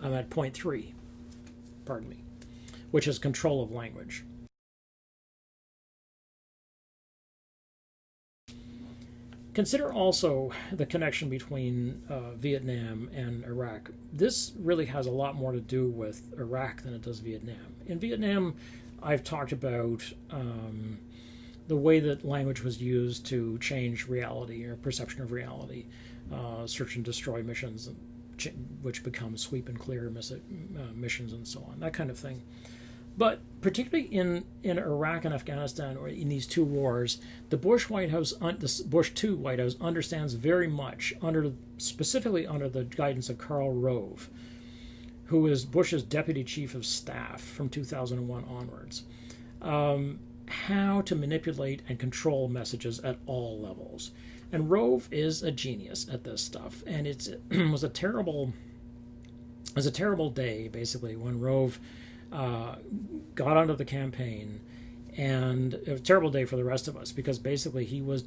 I'm at point 3, pardon me, which is control of language. Consider also the connection between Vietnam and Iraq. This really has a lot more to do with Iraq than it does Vietnam. In Vietnam, I've talked about the way that language was used to change reality or perception of reality, search and destroy missions, which become sweep and clear missions and so on, that kind of thing. But particularly in Iraq and Afghanistan, or in these two wars, the Bush White House, the Bush II White House, understands very much, specifically under the guidance of Karl Rove, who is Bush's deputy chief of staff from 2001 onwards, how to manipulate and control messages at all levels. And Rove is a genius at this stuff, and it was a terrible day, basically, when Rove got onto the campaign, and it was a terrible day for the rest of us, because basically he was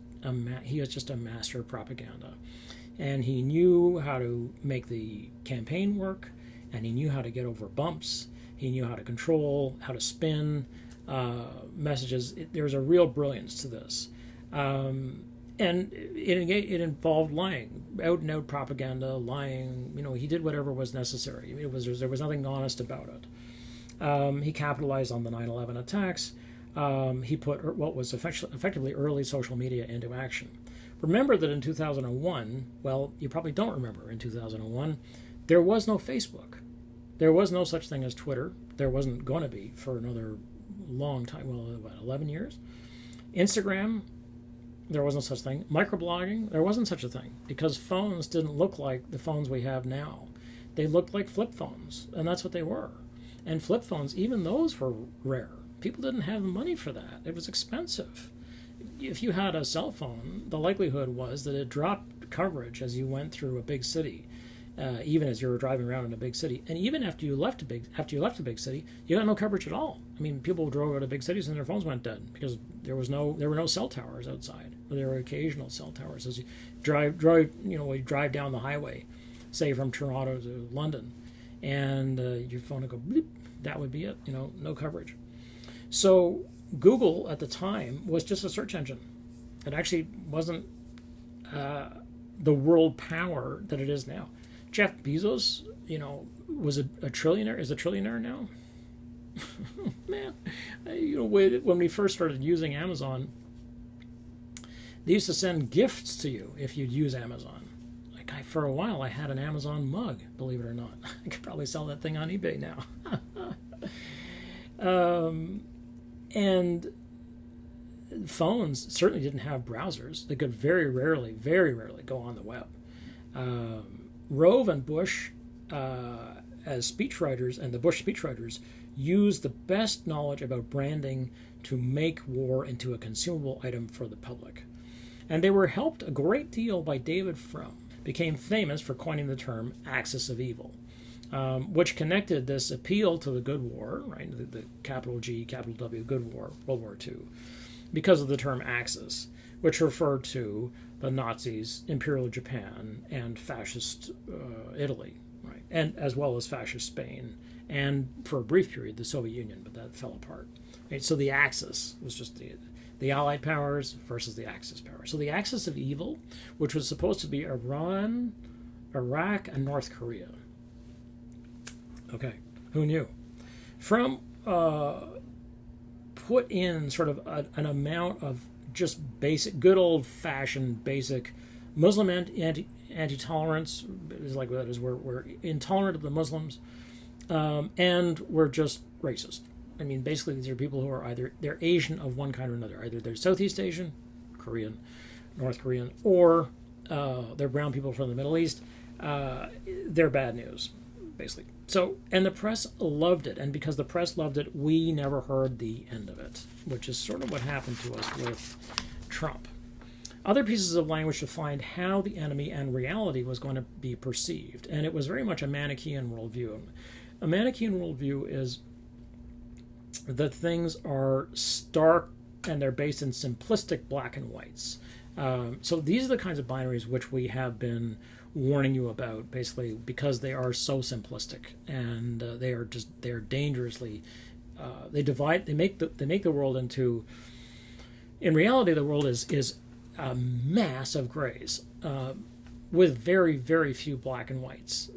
just a master of propaganda, and he knew how to make the campaign work, and he knew how to get over bumps, he knew how to control, how to spin messages. There was a real brilliance to this, and it involved lying, out and out propaganda, lying. He did whatever was necessary. There was nothing honest about it. He capitalized on the 9/11 attacks. He put what was effectively early social media into action. Remember that in 2001, well, you probably don't remember, in 2001, there was no Facebook. There was no such thing as Twitter. There wasn't going to be for another long time, 11 years. Instagram, there wasn't such thing. Microblogging, there wasn't such a thing, because phones didn't look like the phones we have now. They looked like flip phones, and that's what they were. And flip phones, even those were rare. People didn't have the money for that. It was expensive. If you had a cell phone, the likelihood was that it dropped coverage as you went through a big city, even as you were driving around in a big city. And even after you left a big city, you got no coverage at all. I mean, people drove out of big cities and their phones went dead because there were no cell towers outside. There were occasional cell towers as you drive down the highway, say from Toronto to London, and your phone would go bleep. That would be it. No coverage. So Google at the time was just a search engine. It actually wasn't the world power that it is now. Jeff Bezos, was a trillionaire. Is a trillionaire now. Man, when we first started using Amazon, they used to send gifts to you if you'd use Amazon. For a while, I had an Amazon mug, believe it or not. I could probably sell that thing on eBay now. And phones certainly didn't have browsers. They could very rarely go on the web. Rove and Bush, as speechwriters, and the Bush speechwriters, used the best knowledge about branding to make war into a consumable item for the public. And they were helped a great deal by David Frum, became famous for coining the term axis of evil, which connected this appeal to the good war, right, the capital G, capital W, good war, World War II, because of the term axis, which referred to the Nazis, Imperial Japan, and fascist Italy, right, and as well as fascist Spain, and for a brief period the Soviet Union, but that fell apart. Right? So the axis was just the Allied powers versus the Axis power. So the axis of evil, which was supposed to be Iran, Iraq, and North Korea. Okay, who knew? Frum put in sort of an amount of just basic, good old-fashioned basic Muslim anti-tolerance. Is like that is we're intolerant of the Muslims, and we're just racist. I mean, basically, these are people who are they're Asian of one kind or another. Either they're Southeast Asian, Korean, North Korean, or they're brown people from the Middle East. They're bad news, basically. So, and the press loved it. And because the press loved it, we never heard the end of it, which is sort of what happened to us with Trump. Other pieces of language defined how the enemy and reality was going to be perceived. And it was very much a Manichaean worldview. A Manichaean worldview is that things are stark and they're based in simplistic black and whites. So these are the kinds of binaries which we have been warning you about, basically because they are so simplistic, and they are dangerously they make the world into, in reality, the world is a mass of grays, with very, very few black and whites.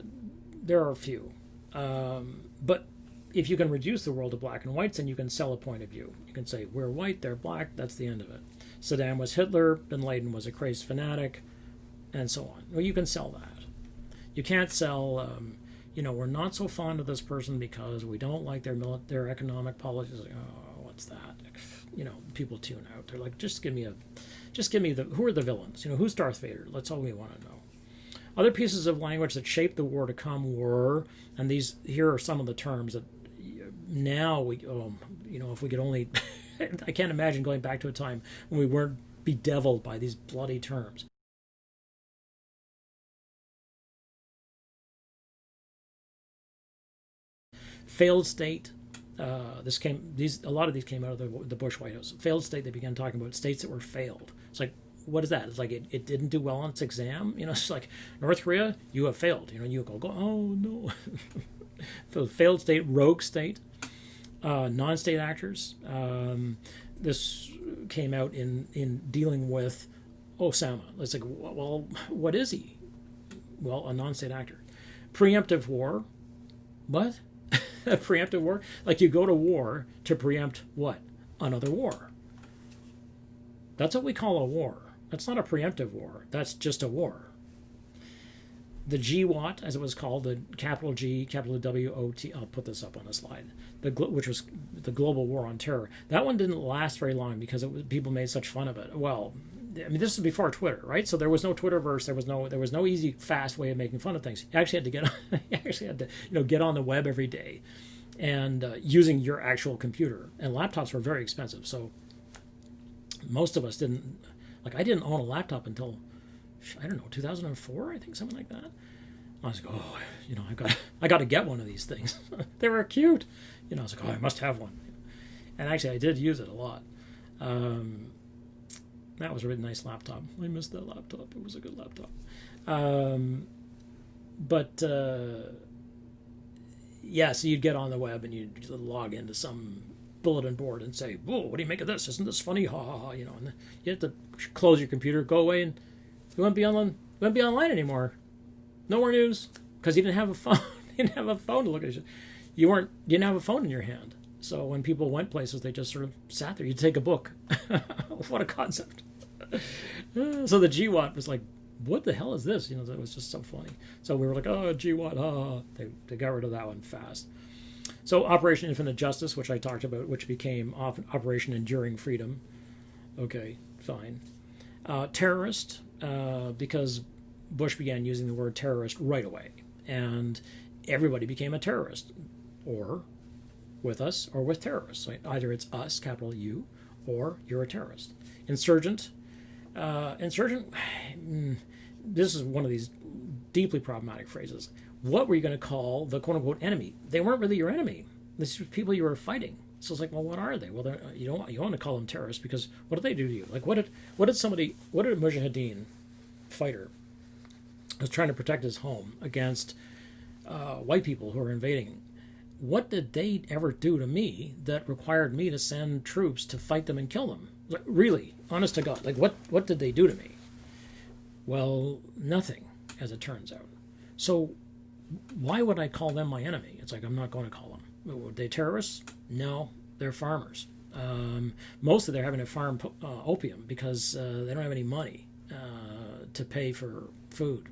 There are a few, but if you can reduce the world to black and whites, then you can sell a point of view. You can say, we're white, they're black, that's the end of it. Saddam was Hitler, bin Laden was a crazed fanatic, and so on. Well, you can sell that. You can't sell, we're not so fond of this person because we don't like their economic policies. Like, oh, what's that? People tune out. They're like, just give me who are the villains? Who's Darth Vader? That's all we want to know. Other pieces of language that shaped the war to come were, and here are some of the terms that now if we could only, I can't imagine going back to a time when we weren't bedeviled by these bloody terms. Failed state. A lot of these came out of the Bush White House. Failed state. They began talking about states that were failed. It's like, what is that? It's like it didn't do well on its exam. It's like North Korea, you have failed. You go, oh no. So failed state, rogue state, non-state actors. This came out in dealing with Osama. It's like, well, what is he? Well, a non-state actor. Preemptive war. What? A preemptive war? Like you go to war to preempt what? Another war. That's what we call a war. That's not a preemptive war. That's just a war. The GWOT, as it was called, the capital G, capital W-O-T, I'll put this up on a slide, which was the Global War on Terror. That one didn't last very long because people made such fun of it. Well, this is before Twitter, right? So there was no Twitterverse. There was no easy, fast way of making fun of things. You actually had to get on the web every day, and using your actual computer. And laptops were very expensive, so most of us didn't. Like I didn't own a laptop until 2004, I think, something like that. I was like, I got to get one of these things. They were cute. I was like, I must have one. And actually, I did use it a lot. That was a really nice laptop. I missed that laptop. It was a good laptop. So you'd get on the web and you'd log into some bulletin board and say, whoa, what do you make of this? Isn't this funny? Ha ha ha. And you have to close your computer, go away, and you won't be online anymore. No more news, because you didn't have a phone. You didn't have a phone to look at. You didn't have a phone in your hand. So when people went places, they just sort of sat there. You'd take a book. What a concept. So the GWOT was like, what the hell is this? It was just so funny. So we were like, oh, GWOT. They got rid of that one fast. So Operation Infinite Justice, which I talked about, which became Operation Enduring Freedom. Okay, fine. Terrorist, because Bush began using the word terrorist right away. And everybody became a terrorist, or with us or with terrorists. So either it's us, capital U, or you're a terrorist. Insurgent. This is one of these deeply problematic phrases. What were you going to call the quote-unquote enemy? They weren't really your enemy. This was people you were fighting. So it's like, well, what are they? Well, you don't want to call them terrorists because what did they do to you? Like, what did a Mujahideen fighter was trying to protect his home against white people who were invading? What did they ever do to me that required me to send troops to fight them and kill them? Like, really, honest to God, like what did they do to me? Well, nothing, as it turns out. So why would I call them my enemy? It's like, I'm not going to call them. Were they terrorists? No, they're farmers. Most of them are having to farm opium because they don't have any money to pay for food.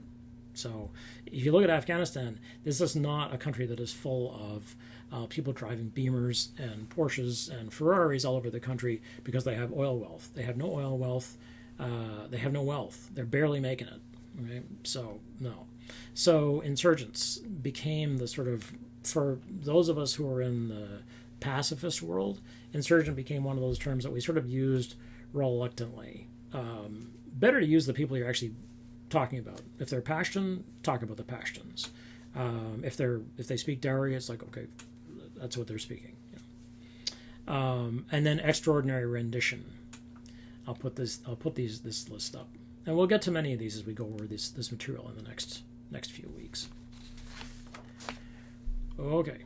So if you look at Afghanistan, this is not a country that is full of people driving Beamers and Porsches and Ferraris all over the country because they have oil wealth. They have no oil wealth. They have no wealth. They're barely making it. Okay? So, no. So insurgents became the sort of, for those of us who are in the pacifist world, insurgent became one of those terms that we sort of used reluctantly. Better to use the people you're actually talking about. If they're Pashtun, talk about the Pashtuns. If they speak Dari, it's like, okay, that's what they're speaking. And then extraordinary rendition. I'll put this list up. And we'll get to many of these as we go over this material in the next few weeks. Okay.